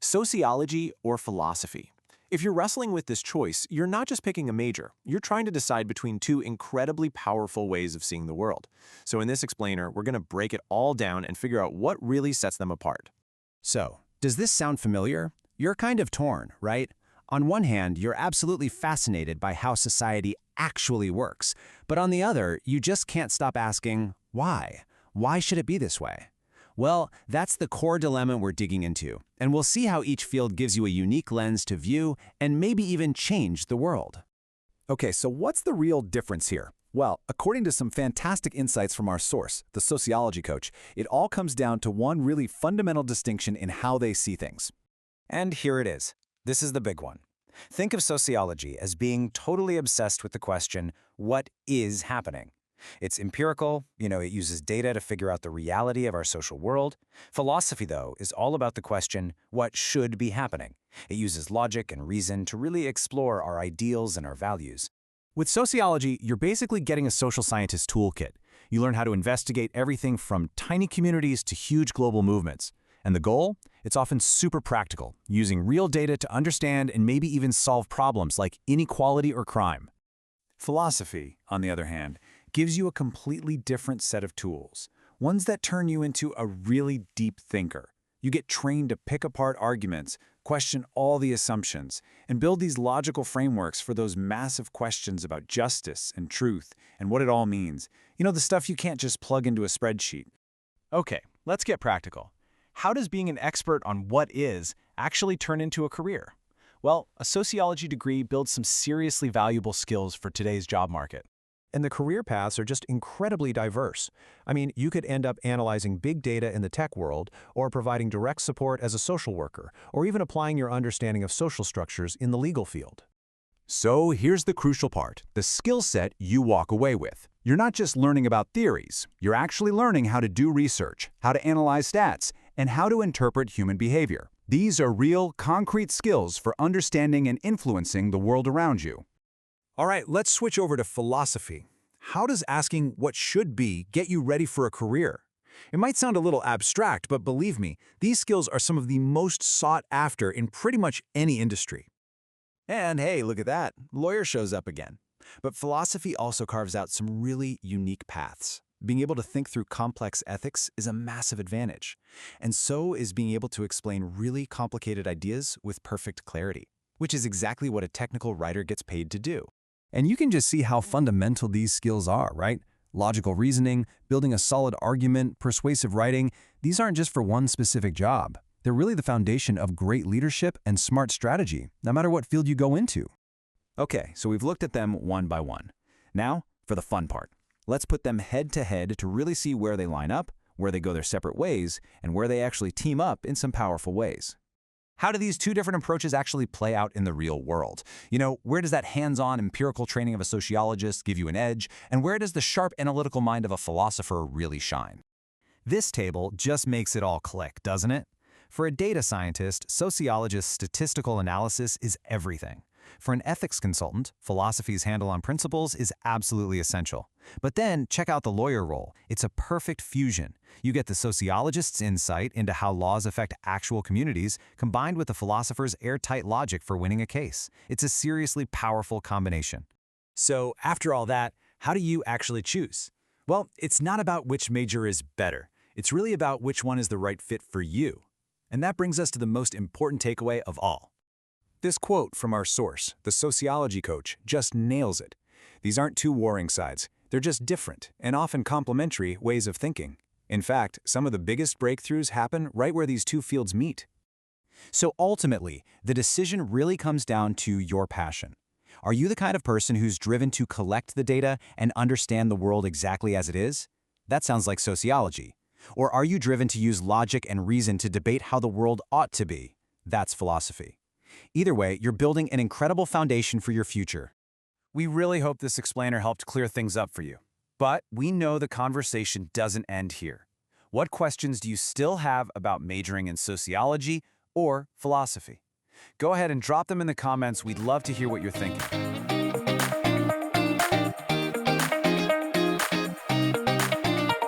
Sociology or philosophy? If you're wrestling with this choice, you're not just picking a major, you're trying to decide between two incredibly powerful ways of seeing the world. So in this explainer, we're going to break it all down and figure out what really sets them apart. So, does this sound familiar? You're kind of torn, right? On one hand, you're absolutely fascinated by how society actually works, but on the other, you just can't stop asking, why? Why should it be this way? Well, that's the core dilemma we're digging into, and we'll see how each field gives you a unique lens to view and maybe even change the world. Okay, so what's the real difference here? Well, according to some fantastic insights from our source, the sociology coach, it all comes down to one really fundamental distinction in how they see things. And here it is. This is the big one. Think of sociology as being totally obsessed with the question, what is happening? It's empirical, it uses data to figure out the reality of our social world. Philosophy, though, is all about the question, what should be happening? It uses logic and reason to really explore our ideals and our values. With sociology, you're basically getting a social scientist toolkit. You learn how to investigate everything from tiny communities to huge global movements. And the goal? It's often super practical, using real data to understand and maybe even solve problems like inequality or crime. Philosophy, on the other hand, gives you a completely different set of tools, ones that turn you into a really deep thinker. You get trained to pick apart arguments, question all the assumptions, and build these logical frameworks for those massive questions about justice and truth and what it all means. The stuff you can't just plug into a spreadsheet. Okay, let's get practical. How does being an expert on what is actually turn into a career? Well, a sociology degree builds some seriously valuable skills for today's job market. And the career paths are just incredibly diverse. I mean, you could end up analyzing big data in the tech world, or providing direct support as a social worker, or even applying your understanding of social structures in the legal field. So here's the crucial part, the skill set you walk away with. You're not just learning about theories, you're actually learning how to do research, how to analyze stats, and how to interpret human behavior. These are real, concrete skills for understanding and influencing the world around you. All right, let's switch over to philosophy. How does asking what should be get you ready for a career? It might sound a little abstract, but believe me, these skills are some of the most sought after in pretty much any industry. And hey, look at that. Lawyer shows up again. But philosophy also carves out some really unique paths. Being able to think through complex ethics is a massive advantage. And so is being able to explain really complicated ideas with perfect clarity, which is exactly what a technical writer gets paid to do. And you can just see how fundamental these skills are, right? Logical reasoning, building a solid argument, persuasive writing, these aren't just for one specific job. They're really the foundation of great leadership and smart strategy, no matter what field you go into. Okay, so we've looked at them one by one. Now, for the fun part. Let's put them head to head to really see where they line up, where they go their separate ways, and where they actually team up in some powerful ways. How do these two different approaches actually play out in the real world? Where does that hands-on empirical training of a sociologist give you an edge, and where does the sharp analytical mind of a philosopher really shine? This table just makes it all click, doesn't it? For a data scientist, sociologist's statistical analysis is everything. For an ethics consultant, philosophy's handle on principles is absolutely essential. But then, check out the lawyer role. It's a perfect fusion. You get the sociologist's insight into how laws affect actual communities, combined with the philosopher's airtight logic for winning a case. It's a seriously powerful combination. So, after all that, how do you actually choose? Well, it's not about which major is better. It's really about which one is the right fit for you. And that brings us to the most important takeaway of all. This quote from our source, the sociology coach, just nails it. These aren't two warring sides. They're just different and often complementary ways of thinking. In fact, some of the biggest breakthroughs happen right where these two fields meet. So ultimately, the decision really comes down to your passion. Are you the kind of person who's driven to collect the data and understand the world exactly as it is? That sounds like sociology. Or are you driven to use logic and reason to debate how the world ought to be? That's philosophy. Either way, you're building an incredible foundation for your future. We really hope this explainer helped clear things up for you. But we know the conversation doesn't end here. What questions do you still have about majoring in sociology or philosophy? Go ahead and drop them in the comments. We'd love to hear what you're thinking.